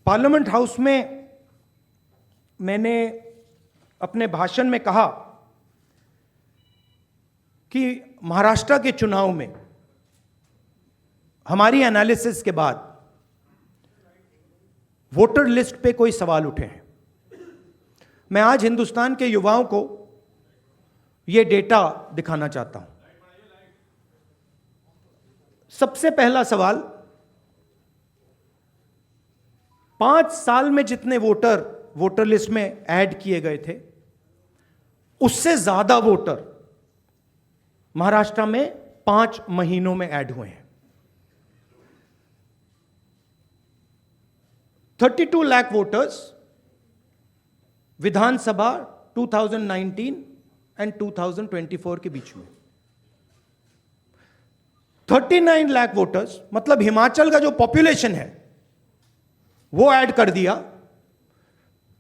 Parliament house में मैंने अपने भाषण में कहा कि महाराष्ट्र के चुनाव में हमारी एनालिसिस के बाद वोटर लिस्ट पे कोई सवाल उठे हैं। मैं आज हिंदुस्तान के युवाओं को यह डेटा दिखाना चाहता हूं। सबसे पहला सवाल, 5 साल में जितने वोटर लिस्ट में ऐड किए गए थे, उससे ज्यादा वोटर महाराष्ट्र में 5 महीनों में ऐड हुए हैं। 32 लाख वोटर्स विधानसभा 2019 एंड 2024 के बीच में। 39 लाख वोटर्स, मतलब हिमाचल का जो पॉपुलेशन है वो ऐड कर दिया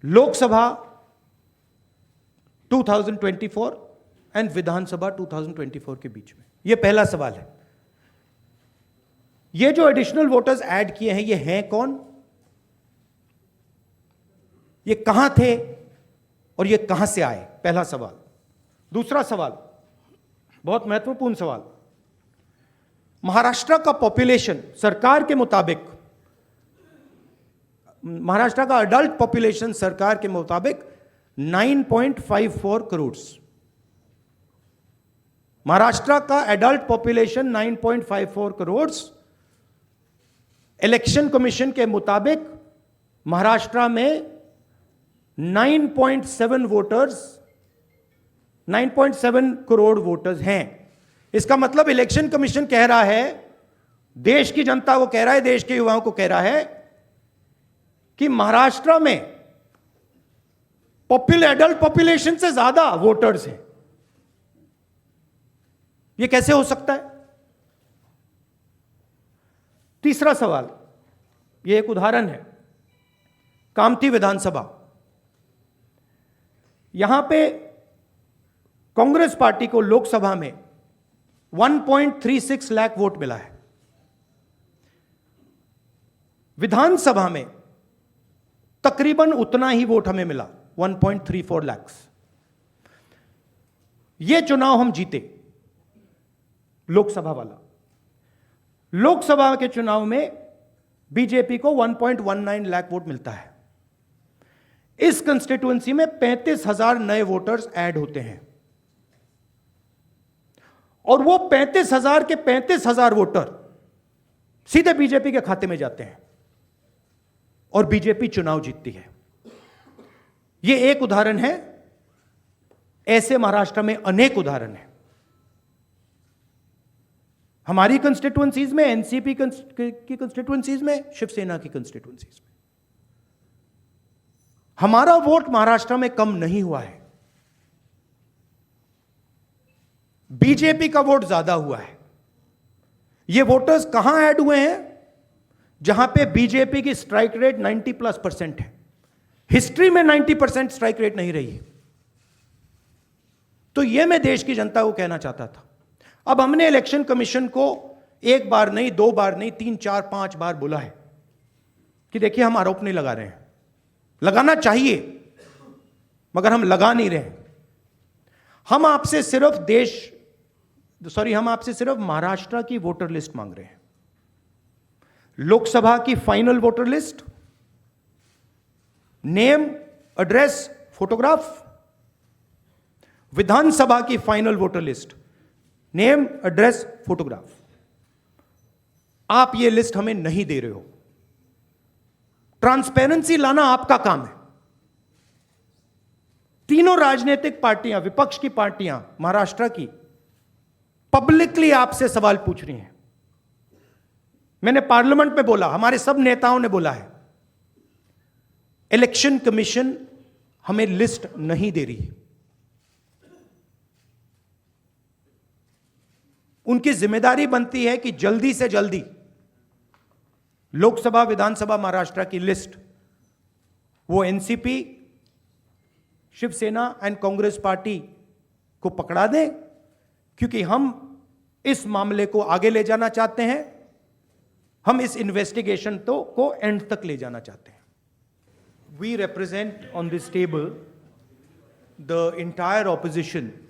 लोकसभा 2024 एंड विधानसभा 2024 के बीच में। यह पहला सवाल है। ये जो एडिशनल वोटर्स ऐड किए हैं, ये हैं कौन, ये कहां थे और ये कहां से आए? पहला सवाल। दूसरा सवाल, बहुत महत्वपूर्ण सवाल, महाराष्ट्र का पॉपुलेशन सरकार के मुताबिक, महाराष्ट्र का अडल्ट पॉपुलेशन सरकार के मुताबिक 9.54 करोड़। महाराष्ट्र का adult population 9.54 crore. Election commission के मुताबिक महाराष्ट्र में 9.7 करोड़ वोटर्स हैं। इसका मतलब इलेक्शन कमीशन कह रहा है, देश की जनता को कह रहा है, देश के युवाओं को कह रहा है कि महाराष्ट्र में एडल्ट पॉपुलेशन से ज्यादा वोटर्स हैं। यह कैसे हो सकता है? तीसरा सवाल, यह एक उदाहरण है, कामठी विधानसभा। यहां पे कांग्रेस पार्टी को लोकसभा में 1.36 लाख वोट मिला है। विधानसभा में तकरीबन उतना ही वोट हमें मिला, 1.34 लाख। यह चुनाव हम जीते, लोकसभा वाला। लोकसभा के चुनाव में बीजेपी को 1.19 लाख वोट मिलता है। इस कंस्टिट्यूएंसी में 35,000 नए वोटर्स ऐड होते हैं और वो 35,000 के 35,000 वोटर सीधे बीजेपी के खाते में जाते हैं और बीजेपी चुनाव जीतती है। यह एक उदाहरण है, ऐसे महाराष्ट्र में अनेक उदाहरण हैं। हमारी कंस्टिट्यूएंसीज में, एनसीपी की कंस्टिट्यूएंसीज में, शिवसेना की कंस्टिट्यूएंसीज में। हमारा वोट महाराष्ट्र में कम नहीं हुआ है, बीजेपी का वोट ज्यादा हुआ है। ये वोटर्स कहां ऐड हुए हैं? जहां पे बीजेपी की स्ट्राइक रेट 90+% है। हिस्ट्री में 90% स्ट्राइक रेट नहीं रही है। तो यह मैं देश की जनता को कहना चाहता था। अब हमने इलेक्शन कमीशन को 1 बार नहीं, 2 बार नहीं, 3, 4, 5 बार बोला है कि देखिए हम आरोप नहीं लगा रहे हैं, लगाना चाहिए मगर हम लगा नहीं रहे। हम आपसे सिर्फ महाराष्ट्र की वोटर लिस्ट मांग रहे हैं। लोकसभा की final voter list, name, address, photograph. Vidhan Sabha की final voter list, name, address, photograph. आप ये लिस्ट हमें नहीं दे रहे हो। ट्रांसपेरेंसी लाना आपका काम है। तीनों राजनीतिक पार्टियां, विपक्ष की पार्टियां महाराष्ट्र की, पब्लिकली आपसे सवाल पूछ रही हैं। मैंने पार्लियामेंट में बोला, हमारे सब नेताओं ने बोला है, इलेक्शन कमीशन हमें लिस्ट नहीं दे रही। उनकी जिम्मेदारी बनती है कि जल्दी से जल्दी लोकसभा, विधानसभा महाराष्ट्र की लिस्ट वो NCP, Shiv Sena and Congress party को पकड़ा दें, क्योंकि हम इस मामले को आगे ले जाना चाहते हैं। हम इस इन्वेस्टिगेशन को एंड तक ले जाना चाहते हैं। we represent on this table the entire opposition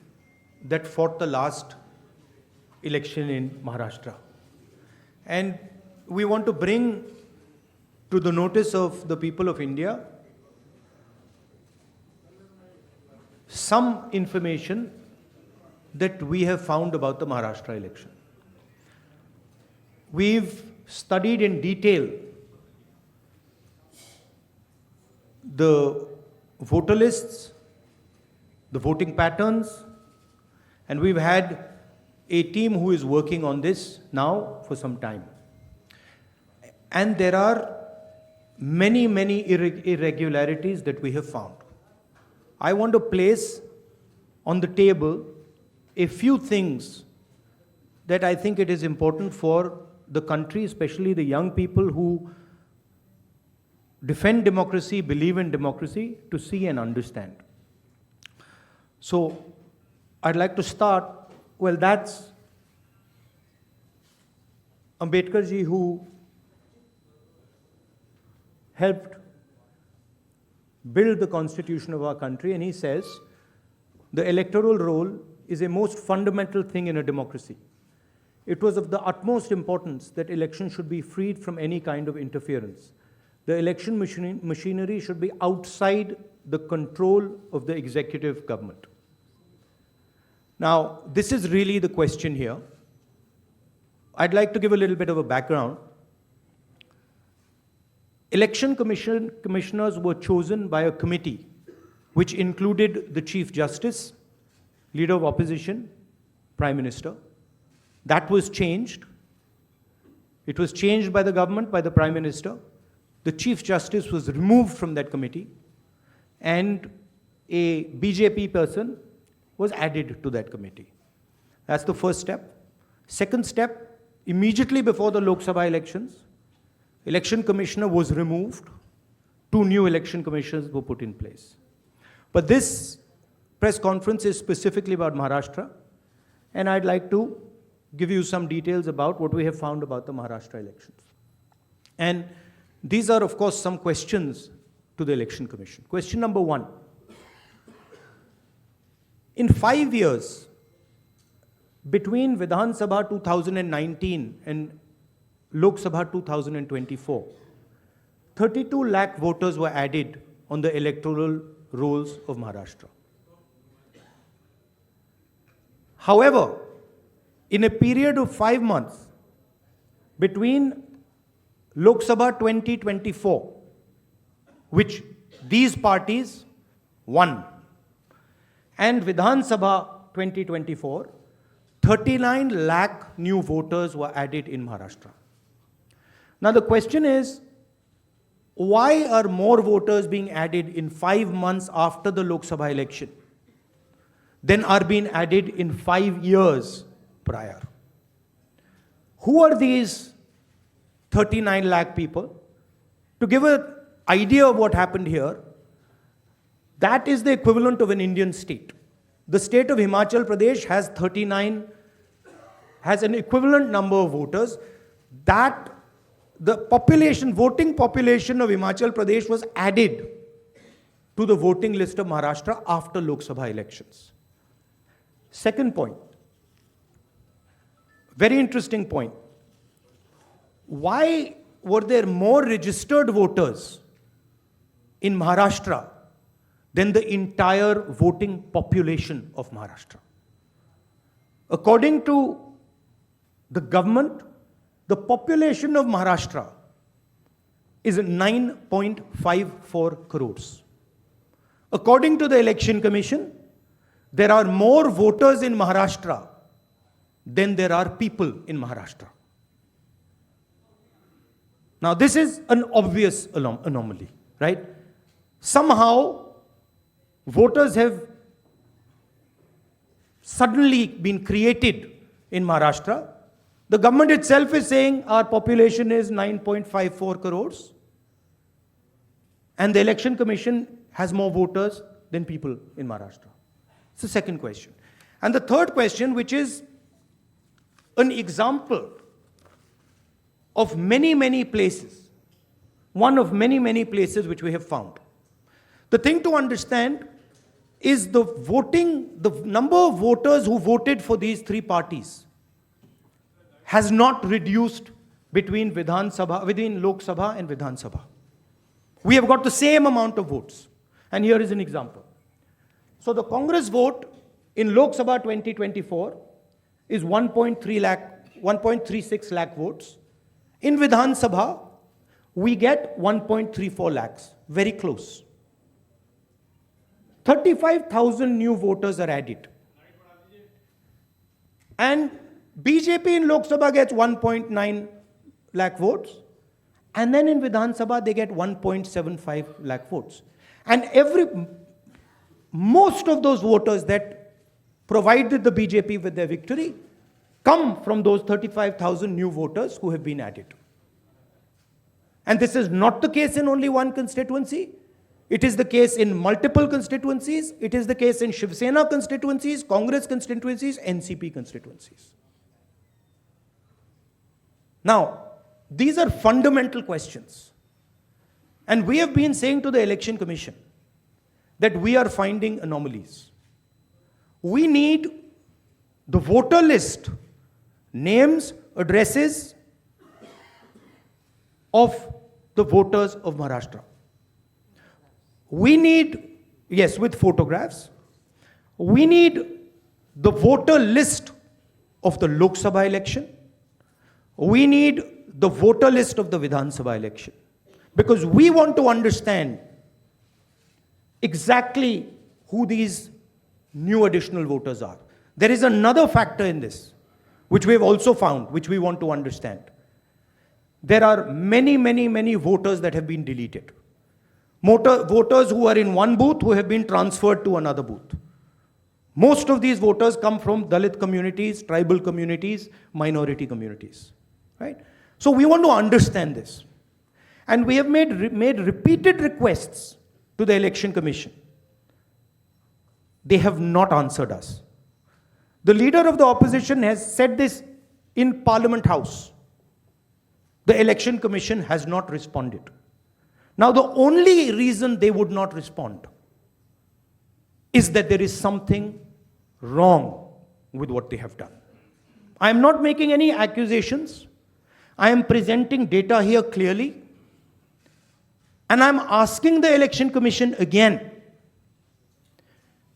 that fought the last election in Maharashtra. And we want to bring to the notice of the people of India some information that we have found about the Maharashtra election. We've studied in detail the voter lists, the voting patterns, and we've had a team who is working on this now for some time. And there are many, many irregularities that we have found. I want to place on the table a few things that I think it is important for the country, especially the young people who defend democracy, believe in democracy, to see and understand. So I'd like to start, well, that's Ambedkar ji, who helped build the constitution of our country, and he says the electoral roll is a most fundamental thing in a democracy. It was of the utmost importance that elections should be freed from any kind of interference. The election machinery should be outside the control of the executive government. Now, this is really the question here. I'd like to give a little bit of a background. Election commissioners were chosen by a committee which included the Chief Justice, Leader of Opposition, Prime Minister. That was changed. It was changed by the government, by the Prime Minister. The Chief Justice was removed from that committee, and a BJP person was added to that committee. That's the first step. Second step, immediately before the Lok Sabha elections, Election Commissioner was removed. 2 new election commissioners were put in place. But this press conference is specifically about Maharashtra, and I'd like to give you some details about what we have found about the Maharashtra elections. And these are, of course, some questions to the Election Commission. Question number 1. In 5 years, between Vidhan Sabha 2019 and Lok Sabha 2024, 32 lakh voters were added on the electoral rolls of Maharashtra. However, in a period of 5 months between Lok Sabha 2024, which these parties won, and Vidhan Sabha 2024, 39 lakh new voters were added in Maharashtra. Now the question is, why are more voters being added in 5 months after the Lok Sabha election than are being added in 5 years prior? Who are these 39 lakh people? To give an idea of what happened here, that is the equivalent of an Indian state. The state of Himachal Pradesh has an equivalent number of voters. That the voting population of Himachal Pradesh was added to the voting list of Maharashtra after Lok Sabha elections. Second point, very interesting point. Why were there more registered voters in Maharashtra than the entire voting population of Maharashtra? According to the government, the population of Maharashtra is 9.54 crores. According to the Election Commission, there are more voters in Maharashtra than there are people in Maharashtra. Now, this is an obvious anomaly, right? Somehow, voters have suddenly been created in Maharashtra. The government itself is saying our population is 9.54 crores, and the Election Commission has more voters than people in Maharashtra. It's the second question. And the third question, which is an example of many, many places, one of many, many places which we have found. The thing to understand is the number of voters who voted for these three parties has not reduced between Lok Sabha and Vidhan Sabha. We have got the same amount of votes. And here is an example. So the Congress vote in Lok Sabha 2024 is 1.36 lakh votes. In Vidhan Sabha, we get 1.34 lakhs, very close. 35,000 new voters are added. And BJP in Lok Sabha gets 1.9 lakh votes. And then in Vidhan Sabha, they get 1.75 lakh votes. And most of those voters that provided the BJP with their victory come from those 35,000 new voters who have been added. And this is not the case in only one constituency. It is the case in multiple constituencies. It is the case in Shiv Sena constituencies, Congress constituencies, NCP constituencies. Now, these are fundamental questions. And we have been saying to the Election Commission that we are finding anomalies. We need the voter list, names, addresses of the voters of Maharashtra. We need, yes, with photographs. We need the voter list of the Lok Sabha election. We need the voter list of the Vidhan Sabha election. Because we want to understand exactly who these new additional voters are. There is another factor in this, which we have also found, which we want to understand. There are many voters that have been deleted. Voters who are in one booth who have been transferred to another booth. Most of these voters come from Dalit communities, tribal communities, minority communities. Right? So we want to understand this. And we have made repeated requests to the Election Commission. They have not answered us. The leader of the opposition has said this in Parliament House. The Election Commission has not responded. Now, the only reason they would not respond is that there is something wrong with what they have done. I am not making any accusations. I am presenting data here clearly. And I am asking the Election Commission again.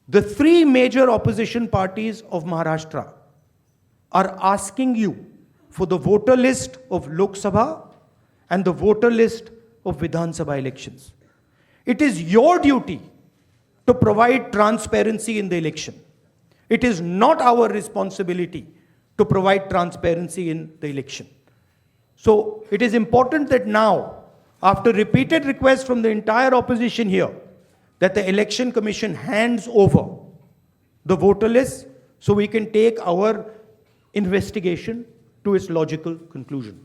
The three major opposition parties of Maharashtra are asking you for the voter list of Lok Sabha and the voter list of Vidhan Sabha elections. It is your duty to provide transparency in the election. It is not our responsibility to provide transparency in the election. So it is important that now, after repeated requests from the entire opposition here, that the Election Commission hands over the voter list so we can take our investigation to its logical conclusion.